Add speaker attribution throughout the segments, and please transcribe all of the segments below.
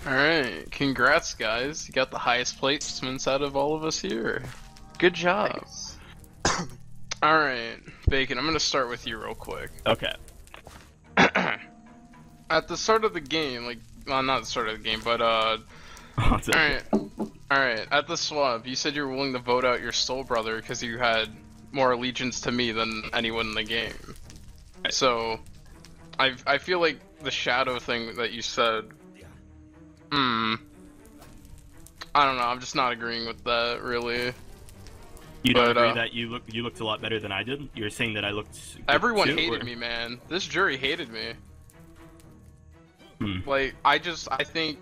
Speaker 1: Alright, congrats guys. You got the highest placements out of all of us here. Good job.
Speaker 2: Thanks.
Speaker 1: Alright, Bacon, I'm gonna start with you real quick.
Speaker 3: Okay.
Speaker 1: At the start of the game, like, well, not the start of the game, but,
Speaker 3: Okay.
Speaker 1: Alright, at the swap, you said you were willing to vote out your soul brother because you had more allegiance to me than anyone in the game. So, I feel like the shadow thing that you said, I don't know, I'm just not agreeing with that, really.
Speaker 3: You don't agree that you looked a lot better than I did? You're saying that I looked good
Speaker 1: Everyone
Speaker 3: too,
Speaker 1: hated
Speaker 3: or?
Speaker 1: me, man. This jury hated me.
Speaker 3: Hmm.
Speaker 1: Like, I think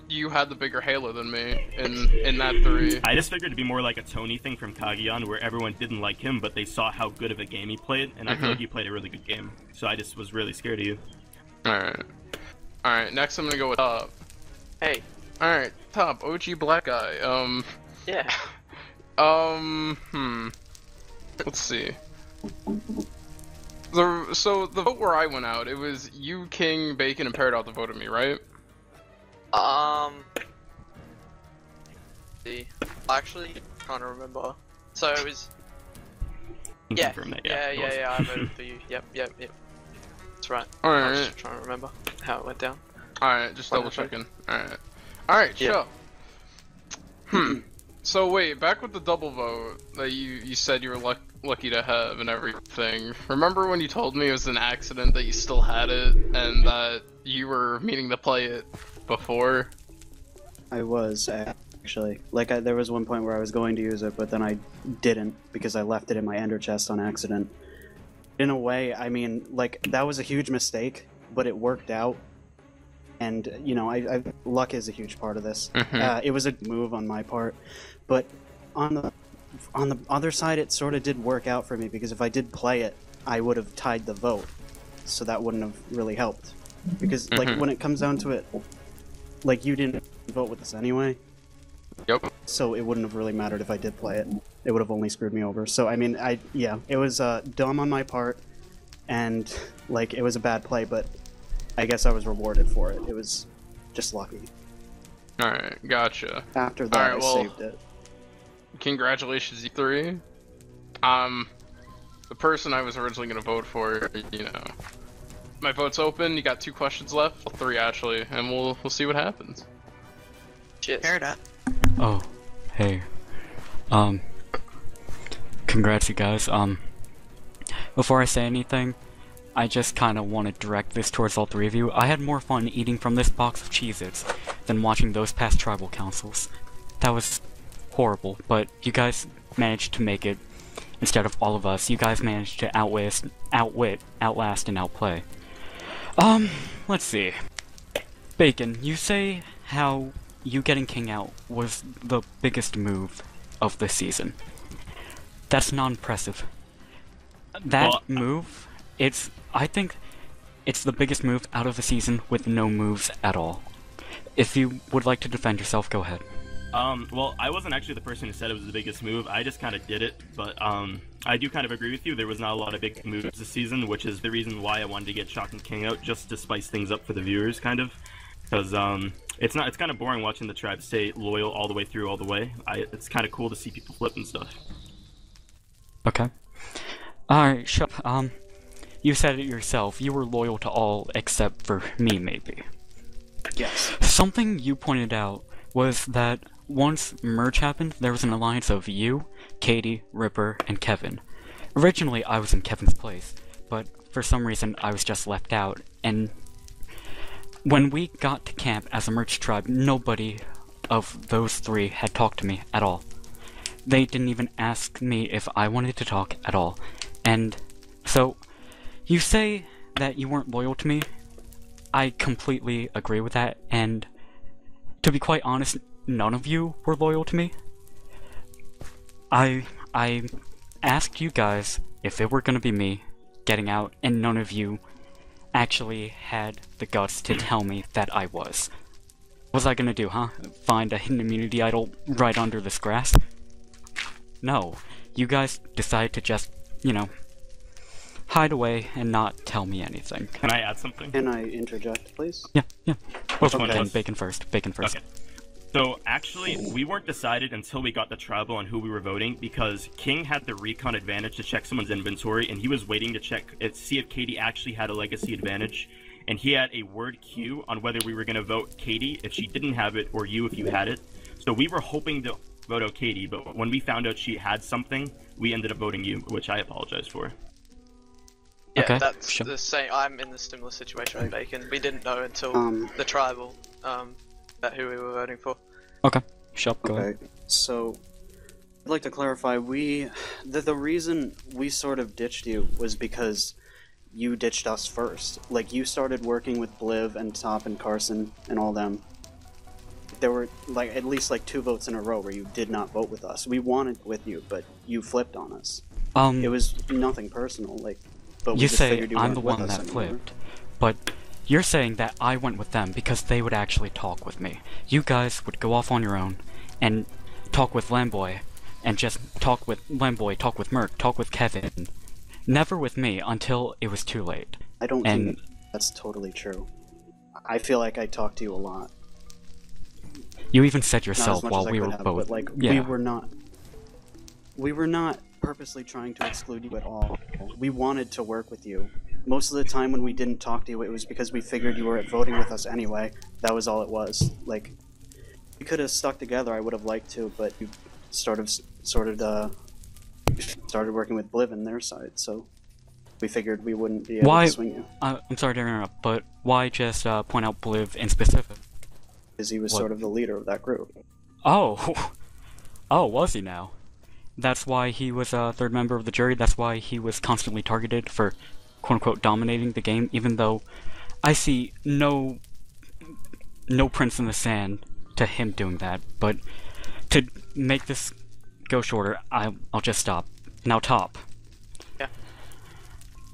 Speaker 1: you had the bigger halo than me in that 3.
Speaker 3: I just figured it'd be more like a Tony thing from Kagiyan, where everyone didn't like him, but they saw how good of a game he played, and I feel like you played a really good game. So I just was really scared of you.
Speaker 1: Alright, next I'm gonna go with Top.
Speaker 2: Hey.
Speaker 1: Alright, Top, OG black guy.
Speaker 2: Yeah.
Speaker 1: Let's see. So the vote where I went out, it was you, King, Bacon, and Paradox that voted me, right?
Speaker 2: See. Actually, trying to remember. So it was. Yeah. I voted for you. Yep. That's right. I was just trying to remember how it went down.
Speaker 1: Alright, just double checking. Alright,
Speaker 2: Yeah.
Speaker 1: sure. So wait, back with the double vote that you said you were lucky to have and everything. Remember when you told me it was an accident that you still had it and that you were meaning to play it before?
Speaker 4: I was, actually. Like, there was one point where I was going to use it, but then I didn't because I left it in my ender chest on accident. In a way, I mean, like, that was a huge mistake, but it worked out. And, you know, luck is a huge part of this. It was a move on my part, but on the other side, it sort of did work out for me, because if I did play it, I would have tied the vote, so that wouldn't have really helped. Because, like, when it comes down to it, like, you didn't vote with us anyway.
Speaker 1: Yep.
Speaker 4: So it wouldn't have really mattered if I did play it. It would have only screwed me over. So, I mean, yeah, it was dumb on my part, and, like, it was a bad play, but I guess I was rewarded for it. It was just lucky.
Speaker 1: Alright, gotcha.
Speaker 4: After that, I saved it.
Speaker 1: Congratulations, you 3. The person I was originally gonna vote for, you know. My vote's open, you got 2 questions left. Well, 3 actually, and we'll see what happens.
Speaker 2: Cheers.
Speaker 5: Oh, hey. Congrats you guys. Before I say anything, I just kinda want to direct this towards all 3 of you. I had more fun eating from this box of Cheez-Its than watching those past tribal councils. That was horrible, but you guys managed to make it instead of all of us. You guys managed to outwit, outlast, and outplay. Let's see. Bacon, you say how you getting King out was the biggest move of this season. That's not impressive. That move, I think it's the biggest move out of the season with no moves at all. If you would like to defend yourself, go ahead.
Speaker 3: Well, I wasn't actually the person who said it was the biggest move. I just kind of did it, but I do kind of agree with you. There was not a lot of big moves this season, which is the reason why I wanted to get Shock and King out, just to spice things up for the viewers, kind of. Because it's kind of boring watching the tribe stay loyal all the way through, all the way. It's kind of cool to see people flip and stuff.
Speaker 5: Okay. Alright, Shop, you said it yourself. You were loyal to all except for me, maybe.
Speaker 4: Yes.
Speaker 5: Something you pointed out was that once merge happened, there was an alliance of you, Katie, Ripper, and Kevin. Originally, I was in Kevin's place, but for some reason, I was just left out, and when we got to camp as a merge tribe, nobody of those 3 had talked to me at all. They didn't even ask me if I wanted to talk at all. And so, you say that you weren't loyal to me. I completely agree with that, and to be quite honest, none of you were loyal to me. I asked you guys if it were gonna be me getting out, and none of you actually had the guts to tell me that I was. What was I gonna do, huh? Find a hidden immunity idol right under this grass? No. You guys decided to just, you know, hide away and not tell me anything.
Speaker 3: Can I add something?
Speaker 4: Can I interject, please?
Speaker 5: Yeah.
Speaker 3: Which one
Speaker 5: Okay,
Speaker 3: was?
Speaker 5: Bacon first.
Speaker 3: Okay. So actually, we weren't decided until we got the tribal on who we were voting, because King had the recon advantage to check someone's inventory, and he was waiting to check see if Katie actually had a legacy advantage, and he had a word queue on whether we were going to vote Katie if she didn't have it, or you if you had it. So we were hoping to vote out Katie, but when we found out she had something, we ended up voting you, which I apologize for.
Speaker 2: Yeah,
Speaker 5: Okay,
Speaker 2: that's
Speaker 5: sure.
Speaker 2: the same. I'm in the similar situation with Bacon. We didn't know until the tribal that who we were voting for.
Speaker 5: Okay, Shop, go ahead.
Speaker 4: Okay, so I'd like to clarify. The reason we sort of ditched you was because you ditched us first. Like, you started working with Bliv and Top and Carson and all them. There were like at least like 2 votes in a row where you did not vote with us. We wanted with you, but you flipped on us. It was nothing personal, like. But we
Speaker 5: You
Speaker 4: just
Speaker 5: say
Speaker 4: figured you
Speaker 5: I'm
Speaker 4: weren't
Speaker 5: the
Speaker 4: with
Speaker 5: one
Speaker 4: us
Speaker 5: that
Speaker 4: anymore.
Speaker 5: flipped, but you're saying that I went with them because they would actually talk with me. You guys would go off on your own and talk with Lamboy, and just talk with Lamboy, talk with Merc, talk with Kevin. Never with me until it was too late.
Speaker 4: I don't
Speaker 5: And-
Speaker 4: think that's totally true. I feel like I talked to you a lot.
Speaker 5: You even said
Speaker 4: Not
Speaker 5: yourself
Speaker 4: as much
Speaker 5: while
Speaker 4: as I
Speaker 5: we
Speaker 4: could
Speaker 5: were
Speaker 4: have,
Speaker 5: both.
Speaker 4: but like
Speaker 5: yeah.
Speaker 4: we were not purposely trying to exclude you at all. We wanted to work with you. Most of the time when we didn't talk to you, it was because we figured you were voting with us anyway. That was all it was. Like, we could have stuck together. I would have liked to, but you started working with Bliv on their side, so we figured we wouldn't be able
Speaker 5: Why?
Speaker 4: to swing you.
Speaker 5: I'm sorry to interrupt, but why just point out Bliv in specific?
Speaker 4: Because he was
Speaker 5: What?
Speaker 4: sort of the leader of that group.
Speaker 5: Oh, oh, was he now? That's why he was a third member of the jury. That's why he was constantly targeted for quote-unquote dominating the game, even though I see no prints in the sand to him doing that. But to make this go shorter, I'll just stop. Now, Top.
Speaker 2: Yeah.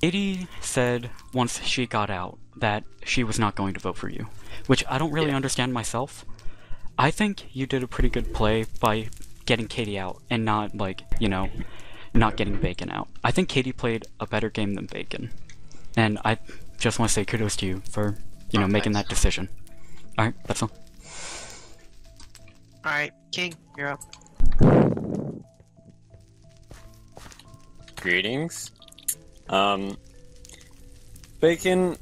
Speaker 5: Katie said once she got out that she was not going to vote for you, which I don't really understand myself. I think you did a pretty good play by getting Katie out and not, like, you know, not getting Bacon out. I think Katie played a better game than Bacon. And I just want to say kudos to you for, you know, making that decision. Alright, that's all.
Speaker 6: Alright, King, you're up.
Speaker 7: Greetings. Bacon,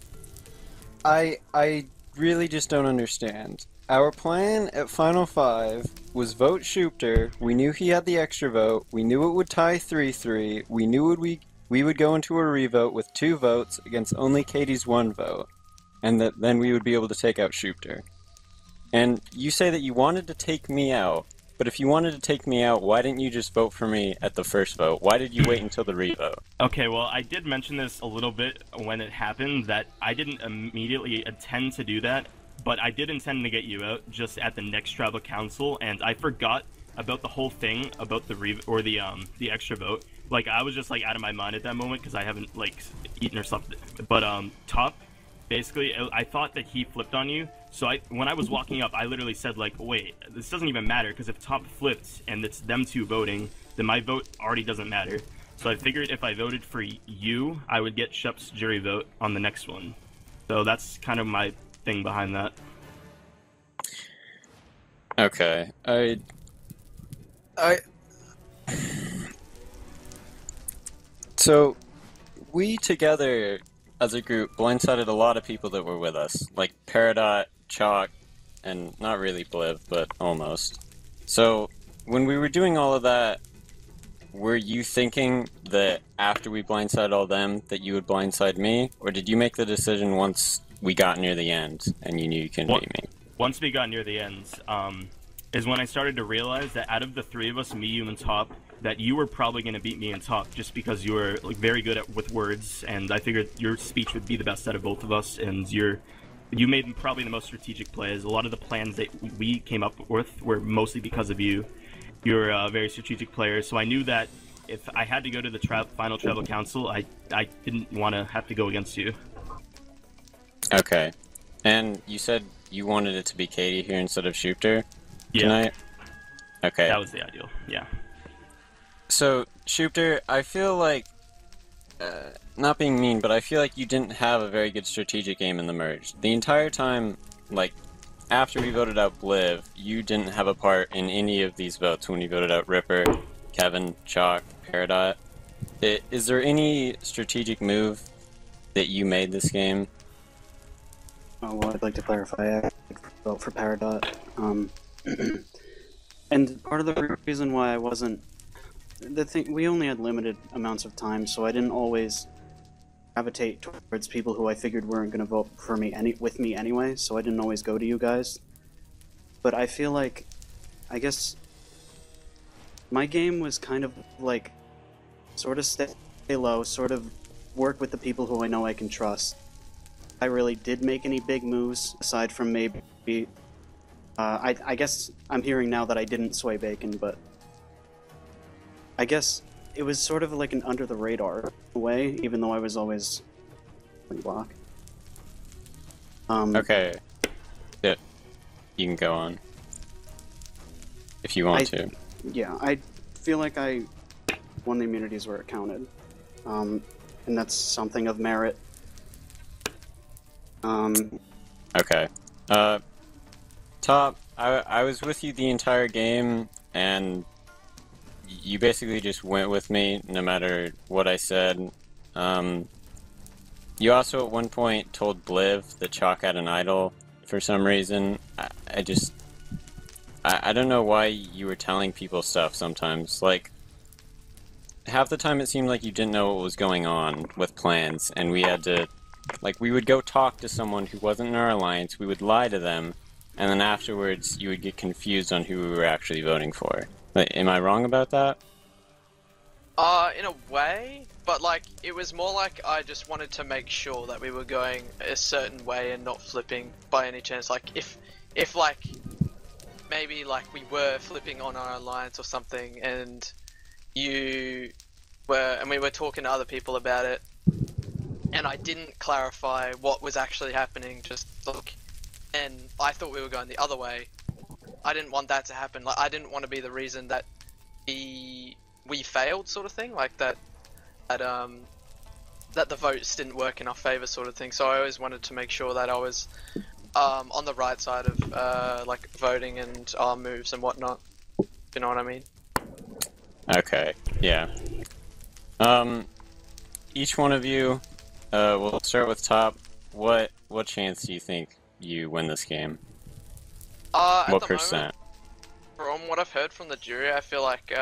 Speaker 7: I really just don't understand. Our plan at Final 5 was vote Schupter. We knew he had the extra vote. We knew it would tie 3-3. We knew we would go into a revote with 2 votes against only Katie's 1 vote. And that then we would be able to take out Schupter. And you say that you wanted to take me out, but if you wanted to take me out, why didn't you just vote for me at the first vote? Why did you wait until the revote?
Speaker 3: Okay, well, I did mention this a little bit when it happened, that I didn't immediately intend to do that, but I did intend to get you out just at the next tribal council, and I forgot about the whole thing about the extra vote. Like, I was just like out of my mind at that moment because I haven't like eaten or something. But Top, basically, I thought that he flipped on you. So when I was walking up, I literally said like, wait, this doesn't even matter because if Top flipped and it's them 2 voting, then my vote already doesn't matter. So I figured if I voted for you, I would get Shep's jury vote on the next one. So that's kind of my thing behind that.
Speaker 7: Okay, So, we together, as a group, blindsided a lot of people that were with us. Like Peridot, Chalk, and not really Bliv, but almost. So, when we were doing all of that, were you thinking that after we blindsided all them, that you would blindside me? Or did you make the decision once we got near the end, and you knew you couldn't beat me?
Speaker 3: Once we got near the end, is when I started to realize that out of the 3 of us, me, you, and Top, that you were probably going to beat me in Top just because you were like very good with words, and I figured your speech would be the best out of both of us, and you made probably the most strategic plays. A lot of the plans that we came up with were mostly because of you. You're a very strategic player, so I knew that if I had to go to the final tribal council, I didn't want to have to go against you.
Speaker 7: Okay. And you said you wanted it to be Katie here instead of Schupter tonight? Okay.
Speaker 3: That was the ideal, yeah.
Speaker 7: So, Schupter, I feel like not being mean, but I feel like you didn't have a very good strategic aim in the merge. The entire time, like, after we voted out Bliv, you didn't have a part in any of these votes when you voted out Ripper, Kevin, Chalk, Peridot. Is there any strategic move that you made this game?
Speaker 4: Oh, well, I'd like to clarify, I vote for Peridot. And part of the reason why I wasn't... we only had limited amounts of time, so I didn't always gravitate towards people who I figured weren't going to vote for me with me anyway, so I didn't always go to you guys. But I feel like, I guess, my game was kind of like, sort of stay low, sort of work with the people who I know I can trust. I really did make any big moves, aside from maybe... I guess I'm hearing now that I didn't sway Bacon, but... I guess it was sort of like an under-the-radar way, even though I was always... block.
Speaker 7: Okay. Yeah. You can go on. If you want to.
Speaker 4: Yeah, I feel like I won the immunities where it counted. And that's something of merit.
Speaker 7: Okay. Top, I was with you the entire game, and you basically just went with me no matter what I said. You also at one point told Bliv that Chalk had an idol for some reason. I don't know why you were telling people stuff sometimes. Like, half the time it seemed like you didn't know what was going on with plans, and we had to... Like, we would go talk to someone who wasn't in our alliance, we would lie to them, and then afterwards you would get confused on who we were actually voting for. But, am I wrong about that?
Speaker 2: In a way, but like, it was more like I just wanted to make sure that we were going a certain way and not flipping by any chance. Like, if like, maybe like we were flipping on our alliance or something, and we were talking to other people about it, and I didn't clarify what was actually happening, just like, and I thought we were going the other way. I didn't want that to happen. Like, I didn't want to be the reason that we failed, sort of thing, like that the votes didn't work in our favor, sort of thing. So I always wanted to make sure that I was on the right side of like voting and our moves and whatnot. You know what I mean?
Speaker 7: Okay, yeah. Each one of you, we'll start with Top. What chance do you think you win this game? What percent?
Speaker 2: From what I've heard from the jury, I feel like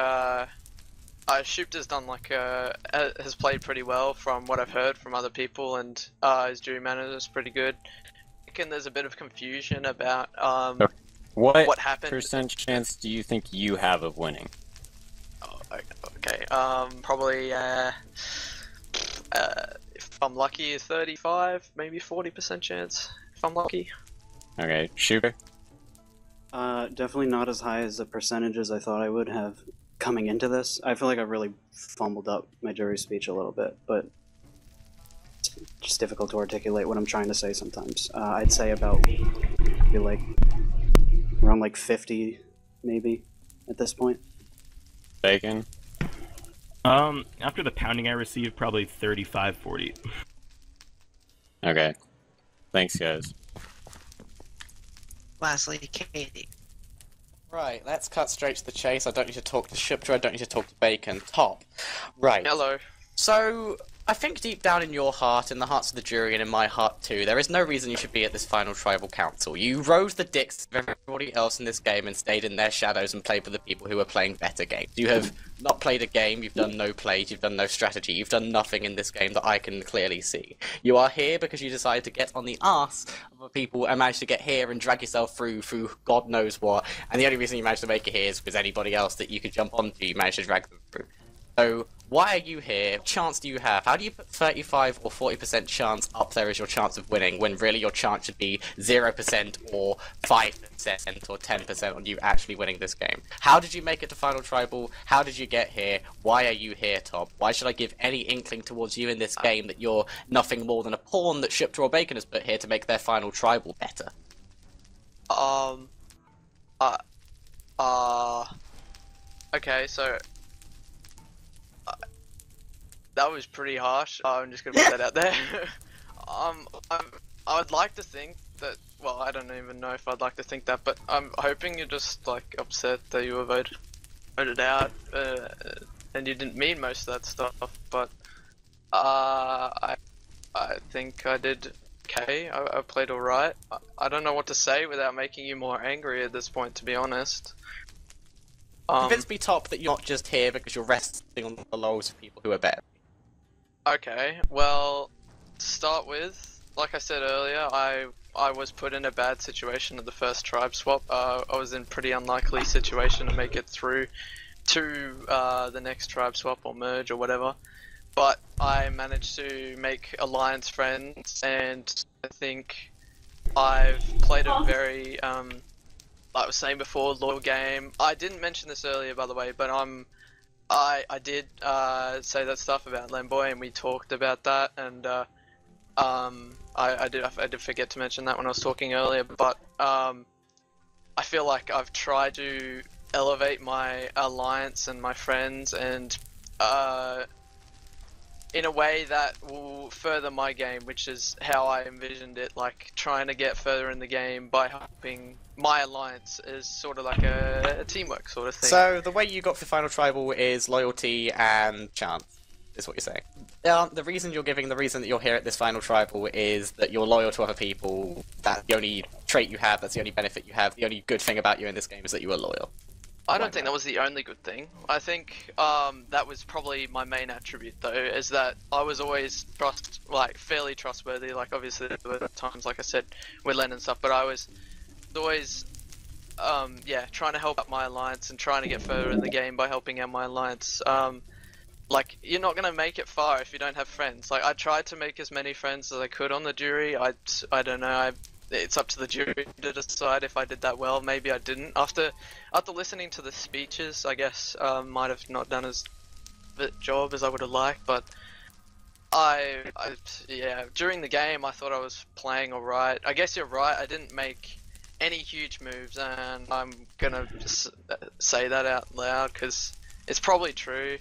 Speaker 2: Shoopter's done like has played pretty well from what I've heard from other people, and his jury manager is pretty good. I reckon there's a bit of confusion about what happened.
Speaker 7: What percent chance do you think you have of winning?
Speaker 2: Oh, okay. Probably if I'm lucky, 35, maybe 40% chance. If I'm lucky.
Speaker 7: Okay, Shooter.
Speaker 4: Definitely not as high as the percentages I thought I would have coming into this. I feel like I really fumbled up my jury speech a little bit, but it's just difficult to articulate what I'm trying to say sometimes. I'd say about, like, around like 50, maybe, at this point.
Speaker 7: Bacon?
Speaker 3: After the pounding I received, probably 35-40.
Speaker 7: Okay. Thanks, guys.
Speaker 6: Lastly, Katie.
Speaker 8: Right, let's cut straight to the chase. I don't need to talk to Shipter, I don't need to talk to Bacon. Top. Right.
Speaker 2: Hello.
Speaker 8: So, I think deep down in your heart, in the hearts of the jury, and in my heart too, there is no reason you should be at this final tribal council. You rode the dicks of everybody else in this game and stayed in their shadows and played with the people who are playing better games. You have not played a game, you've done no plays, you've done no strategy, you've done nothing in this game that I can clearly see. You are here because you decided to get on the arse of the people and managed to get here and drag yourself through God knows what, and the only reason you managed to make it here is because anybody else that you could jump onto, you managed to drag them through. So, why are you here? What chance do you have? How do you put 35 or 40% chance up there as your chance of winning, when really your chance should be 0% or 5% or 10% on you actually winning this game? How did you make it to Final Tribal? How did you get here? Why are you here, Top? Why should I give any inkling towards you in this game that you're nothing more than a pawn that Shipter or Bacon has put here to make their Final Tribal better?
Speaker 2: Okay, so... that was pretty harsh. I'm just gonna put that out there. I would like to think that. Well, I don't even know if I'd like to think that, but I'm hoping you're just like upset that you were voted out, and you didn't mean most of that stuff. But I think I did okay. I played alright. I don't know what to say without making you more angry at this point, to be honest.
Speaker 8: Convince me, Top, that you're not just here because you're resting on the laurels of people who are better.
Speaker 2: Okay, well, to start with, like I said earlier, I was put in a bad situation at the first tribe swap. I was in a pretty unlikely situation to make it through to the next tribe swap or merge or whatever. But I managed to make alliance friends, and I think I've played a very, like I was saying before, loyal game. I didn't mention this earlier, by the way, but I did say that stuff about Lamboy, and we talked about that, and I did forget to mention that when I was talking earlier, but I feel like I've tried to elevate my alliance and my friends, and in a way that will further my game, which is how I envisioned it, like trying to get further in the game by helping my alliance is sort of like a teamwork sort of thing.
Speaker 8: So the way you got for Final Tribal is loyalty and chance, is what you're saying. The reason that you're here at this Final Tribal is that you're loyal to other people. That's the only trait you have, that's the only benefit you have, the only good thing about you in this game is that you are loyal.
Speaker 2: I don't think that was the only good thing. I think that was probably my main attribute, though, is that I was always fairly trustworthy. Like, obviously there were times, like I said, with Len and stuff, but I was always trying to help out my alliance and trying to get further in the game by helping out my alliance. Like, you're not gonna make it far if you don't have friends. Like, I tried to make as many friends as I could on the jury. I don't know. It's up to the jury to decide if I did that well. Maybe I didn't. After listening to the speeches, I guess might have not done as good a job as I would have liked. But during the game, I thought I was playing alright. I guess you're right. I didn't make any huge moves, and I'm gonna just say that out loud because it's probably true.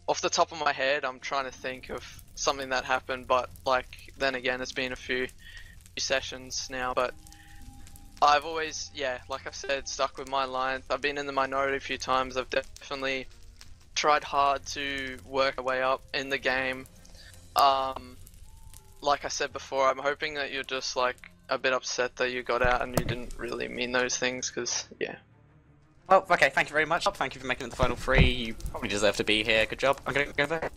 Speaker 2: Off the top of my head, I'm trying to think of something that happened, but like then again, it's been a few sessions now, but I've always, like I've said, stuck with my alliance. I've been in the minority a few times. I've definitely tried hard to work my way up in the game. Like I said before, I'm hoping that you're just like a bit upset that you got out and you didn't really mean those things, because
Speaker 8: Well, okay, thank you very much. Thank you for making it the final three. You probably deserve to be here. Good job. I'm gonna go there.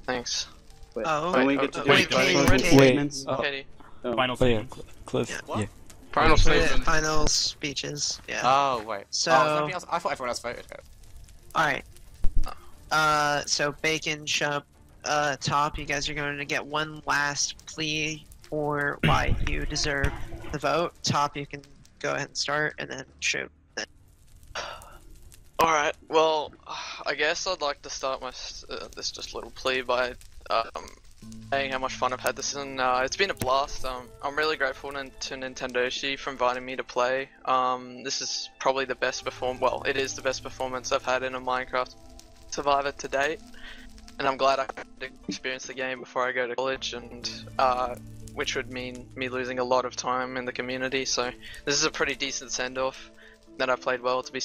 Speaker 2: Thanks.
Speaker 4: Wait,
Speaker 6: Oh,
Speaker 4: when we get to do
Speaker 6: wait,
Speaker 4: closing
Speaker 6: Katie.
Speaker 4: statements.
Speaker 2: Katie.
Speaker 3: Final
Speaker 5: Oh yeah,
Speaker 3: statements.
Speaker 5: Cliff.
Speaker 8: What?
Speaker 5: Yeah.
Speaker 1: Final statement.
Speaker 6: Final speeches. Yeah.
Speaker 8: Oh, wait.
Speaker 6: So-
Speaker 8: somebody else, I thought everyone else voted.
Speaker 6: Alright. So Bacon, Shump, Top, you guys are going to get one last plea for why you deserve the vote. Top, you can go ahead and start, and then shoot.
Speaker 2: Alright, well, I guess I'd like to start my this just little plea by saying how much fun I've had this season. It's been a blast. I'm really grateful to Nintendoshi for inviting me to play. This is probably the best it is the best performance I've had in a Minecraft Survivor to date, and I'm glad I could experience the game before I go to college, and which would mean me losing a lot of time in the community. So this is a pretty decent send-off. That I played well to be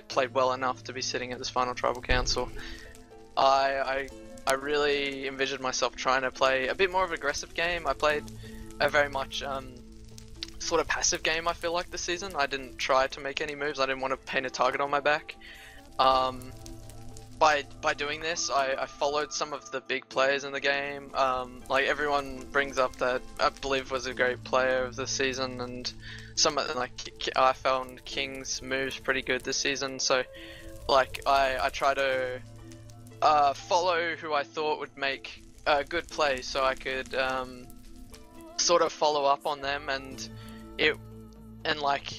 Speaker 2: played well enough to be sitting at this final tribal council. I really envisioned myself trying to play a bit more of an aggressive game. I played a very much sort of passive game, I feel like, this season. I didn't try to make any moves. I didn't want to paint a target on my back. By doing this, I followed some of the big players in the game. Like, everyone brings up that I believe was a great player of the season, and I found King's moves pretty good this season. So like I try to follow who I thought would make a good play, so I could sort of follow up on them, and like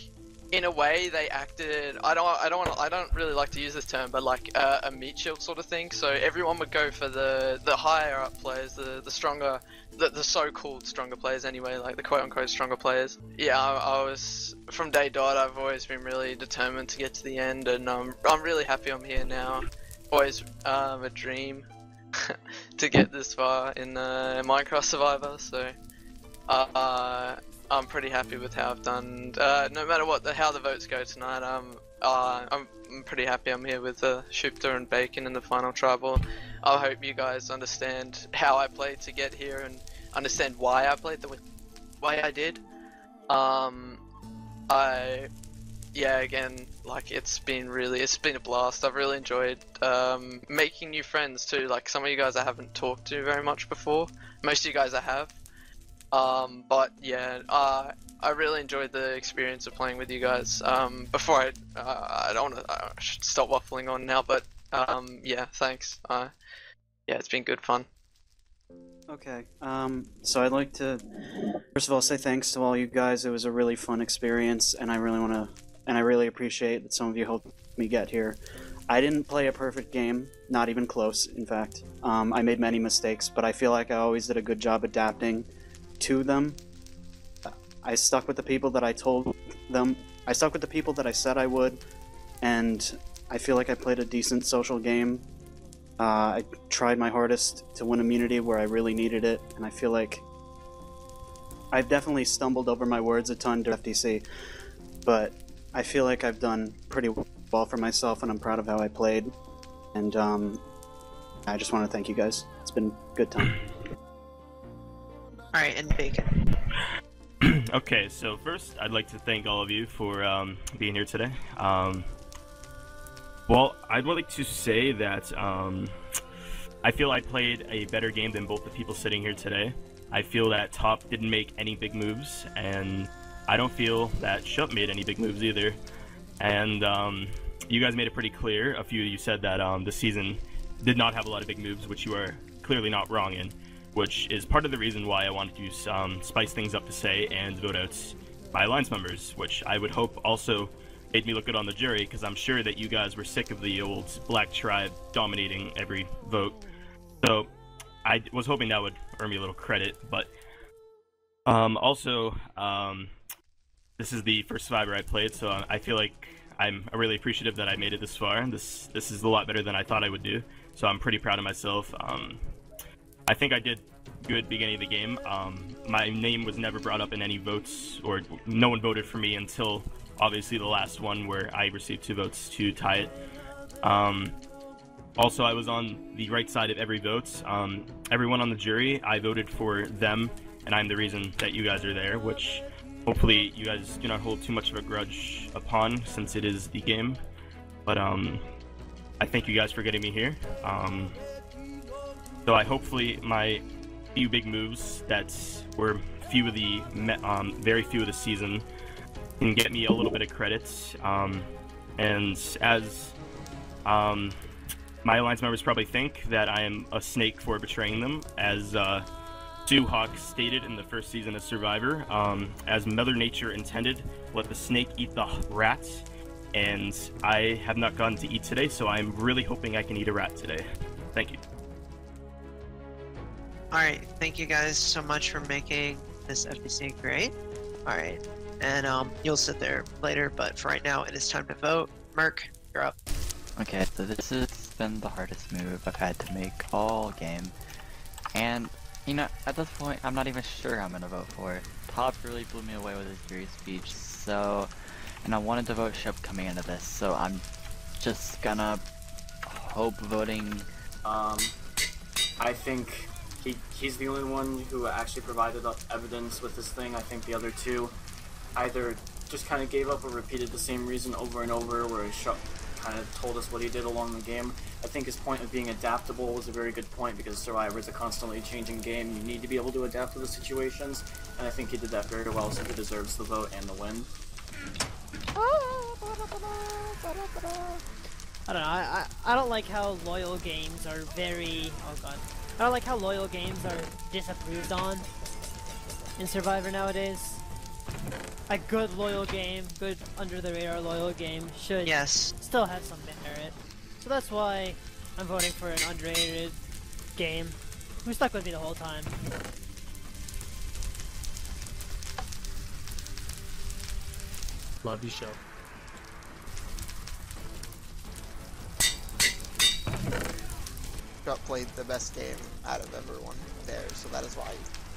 Speaker 2: in a way they acted, I don't really like to use this term, but like a meat shield sort of thing. So everyone would go for the higher up players, the stronger, the so-called stronger players anyway, like the quote-unquote stronger players. Yeah, I was, from day dot, I've always been really determined to get to the end, and I'm really happy I'm here now. Always a dream to get this far in Minecraft Survivor. So I'm pretty happy with how I've done. No matter how the votes go tonight, I'm pretty happy I'm here with Shupta and Bacon in the final tribal. I hope you guys understand how I played to get here and understand why I played the way I did. Again, like it's been a blast. I've really enjoyed making new friends too. Like some of you guys I haven't talked to very much before. Most of you guys I have. But yeah, I really enjoyed the experience of playing with you guys. Before I should stop waffling on now, but yeah, thanks. Yeah, it's been good fun.
Speaker 4: Okay, so I'd like to, first of all, say thanks to all you guys. It was a really fun experience, and I really appreciate that some of you helped me get here. I didn't play a perfect game, not even close, in fact. I made many mistakes, but I feel like I always did a good job adapting to them. I stuck with the people that I told them. I stuck with the people that I said I would, and I feel like I played a decent social game. I tried my hardest to win immunity where I really needed it, and I feel like I've definitely stumbled over my words a ton during FTC, but I feel like I've done pretty well for myself, and I'm proud of how I played, and I just want to thank you guys. It's been a good time.
Speaker 6: Alright, and Bacon.
Speaker 3: Okay, so first, I'd like to thank all of you for being here today. Well, I'd like to say that I feel I played a better game than both the people sitting here today. I feel that Top didn't make any big moves, and I don't feel that Shup made any big moves either. And you guys made it pretty clear. A few of you said that the season did not have a lot of big moves, which you are clearly not wrong in, which is part of the reason why I wanted to spice things up to say and vote out my alliance members, which I would hope also made me look good on the jury, because I'm sure that you guys were sick of the old Black Tribe dominating every vote. So I was hoping that would earn me a little credit, but also this is the first Survivor I played, so I feel like I'm really appreciative that I made it this far. This is a lot better than I thought I would do, so I'm pretty proud of myself. I think I did good beginning of the game. My name was never brought up in any votes, or no one voted for me until obviously the last one where I received 2 votes to tie it. Also, I was on the right side of every vote. Everyone on the jury, I voted for them, and I'm the reason that you guys are there, which hopefully you guys do not hold too much of a grudge upon, since it is the game. But I thank you guys for getting me here. So hopefully my few big moves that were very few of the season can get me a little bit of credit, and as my alliance members probably think that I am a snake for betraying them, as Sue Hawk stated in the first season of Survivor, as Mother Nature intended, let the snake eat the rat, and I have not gotten to eat today, so I'm really hoping I can eat a rat today. Thank you.
Speaker 6: Alright, thank you guys so much for making this FBC great. Alright, and you'll sit there later, but for right now, it is time to vote. Merc, you're up.
Speaker 9: Okay, so this has been the hardest move I've had to make all game. And, you know, at this point, I'm not even sure I'm gonna vote for it. Top really blew me away with his jury speech, so... And I wanted to vote Ship coming into this, so I'm just gonna hope voting...
Speaker 10: I think he's the only one who actually provided evidence with this thing. I think the other two either just kind of gave up or repeated the same reason over and over, where Ship kind of told us what he did along the game. I think his point of being adaptable was a very good point, because Survivor is a constantly changing game. You need to be able to adapt to the situations, and I think he did that very well, so he deserves the vote and the win.
Speaker 11: I don't know, I don't like how loyal games are very... oh god. I don't like how loyal games are disapproved on in Survivor nowadays. A good loyal game, good under-the-radar loyal game should still have some merit. So that's why I'm voting for an underrated game who stuck with me the whole time.
Speaker 12: Love you, show.
Speaker 13: played the best game out of everyone there, so that is why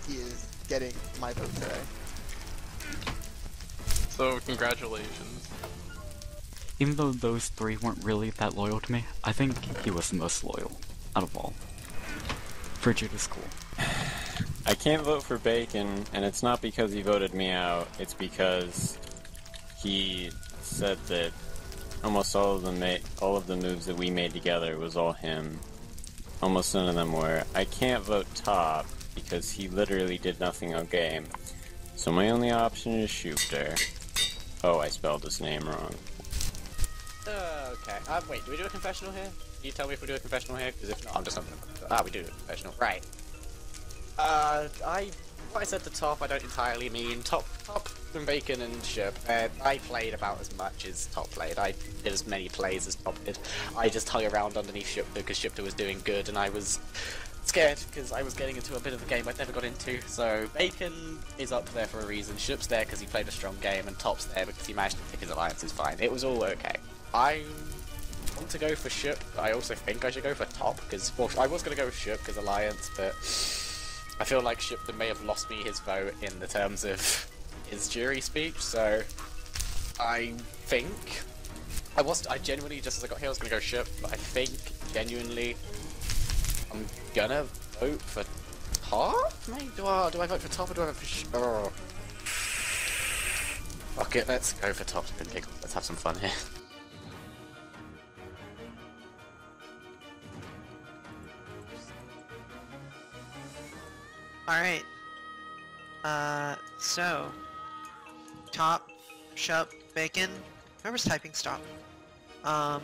Speaker 13: he is getting my vote today.
Speaker 1: So, congratulations.
Speaker 5: Even though those three weren't really that loyal to me, I think he was the most loyal out of all. Frigid is cool.
Speaker 7: I can't vote for Bacon, and it's not because he voted me out, it's because he said that almost all of the moves that we made together was all him. Almost none of them were. I can't vote Top because he literally did nothing all game. So my only option is Shooter. Oh, I spelled his name wrong.
Speaker 8: Okay. Wait, do we do a confessional here? Can you tell me if we do a confessional here? Because if not, I'm just not gonna... we do a confessional. Right. What I said to Top, I don't entirely mean Top and Bacon and Ship. I played about as much as Top played. I did as many plays as Top did. I just hung around underneath Shipter because Shipter was doing good, and I was scared because I was getting into a bit of a game I'd never got into. So Bacon is up there for a reason. Ship's there because he played a strong game, and Top's there because he managed to pick his alliances fine. It was all okay. I want to go for Ship, but I also think I should go for Top because, well, I was going to go with Ship because alliance, but I feel like Shipton may have lost me his vote in the terms of his jury speech, so I think I genuinely, just as I got here, I was gonna go Ship, but I think genuinely I'm gonna vote for Top. Maybe do I vote for Top or do I vote for Ship? Oh. Fuck it, let's go for Top and giggle. Let's have some fun here.
Speaker 6: Alright. So Top, Shup, Bacon. Whoever's typing, stop. I'm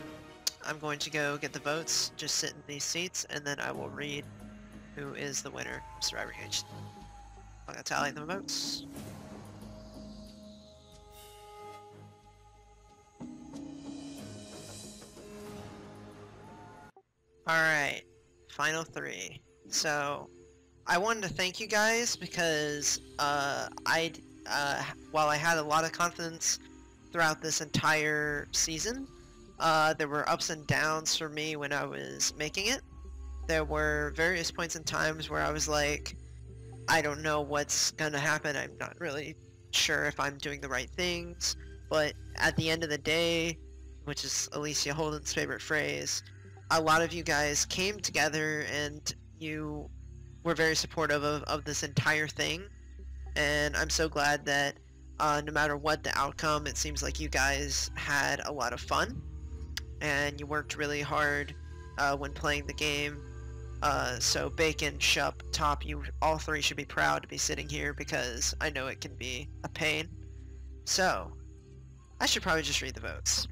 Speaker 6: going to go get the votes, just sit in these seats, and then I will read who is the winner of Survivor UHC. I'm gonna tally the votes. Alright, final three. So, I wanted to thank you guys because while I had a lot of confidence throughout this entire season, there were ups and downs for me when I was making it. There were various points and times where I was like, I don't know what's gonna happen, I'm not really sure if I'm doing the right things, but at the end of the day, which is Alicia Holden's favorite phrase, a lot of you guys came together and you were very supportive of this entire thing, and I'm so glad that no matter what the outcome, it seems like you guys had a lot of fun, and you worked really hard when playing the game. So Bacon, Shup, Top, you all three should be proud to be sitting here because I know it can be a pain. So, I should probably just read the votes.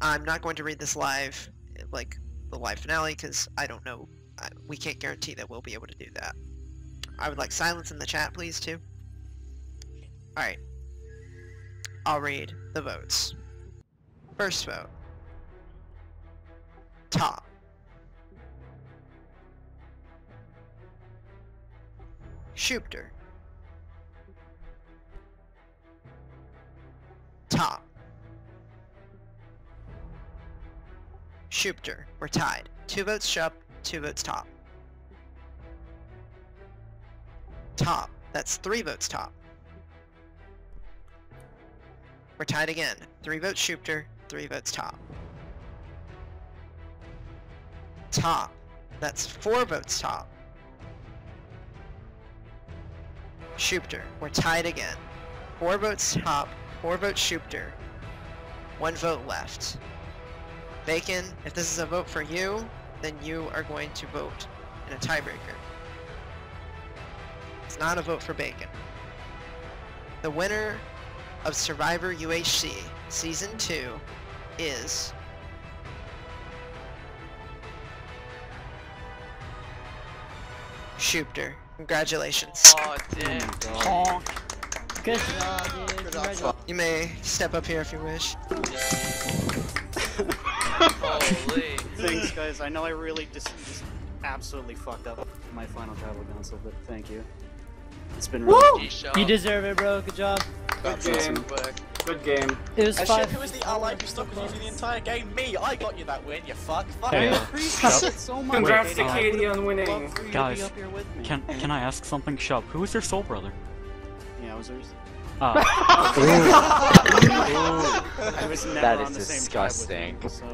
Speaker 6: I'm not going to read this live, like the live finale, because I don't know. We can't guarantee that we'll be able to do that. I would like silence in the chat, please, too. Alright. I'll read the votes. First vote. Top. Shooter. Top. Shooter. We're tied. 2 votes Shup, 2 votes Top. Top. That's 3 votes Top. We're tied again. 3 votes Shooter, 3 votes Top. Top. That's 4 votes Top. Shooter. We're tied again. 4 votes Top, 4 votes Shooter. 1 vote left. Bacon, if this is a vote for you, then you are going to vote in a tiebreaker. It's not a vote for Bacon. The winner of Survivor UHC Season 2 is... Shooter. Congratulations.
Speaker 2: Oh, damn.
Speaker 11: Good job, dude. Congratulations.
Speaker 6: You may step up here if you wish.
Speaker 2: Holy.
Speaker 4: Thanks, guys. I know I really just absolutely fucked up my final tribal council, but thank you. It's been really
Speaker 11: You deserve it, bro. Good job.
Speaker 2: Good game.
Speaker 10: Good game.
Speaker 11: It was
Speaker 8: And
Speaker 11: 5.
Speaker 8: who was the ally who stuck with you the entire game? Me! I got you that win, you fuck. Fuck
Speaker 5: Hey,
Speaker 8: you.
Speaker 4: Appreciate it so much.
Speaker 10: Congrats to
Speaker 5: Wait,
Speaker 10: Katie on winning.
Speaker 5: Guys, can I ask something? Shub, who is your soul brother?
Speaker 4: Yowzers.
Speaker 5: Ah.
Speaker 4: I was never
Speaker 14: That
Speaker 4: on
Speaker 14: is
Speaker 4: the same tribe with
Speaker 14: disgusting.
Speaker 4: him, so.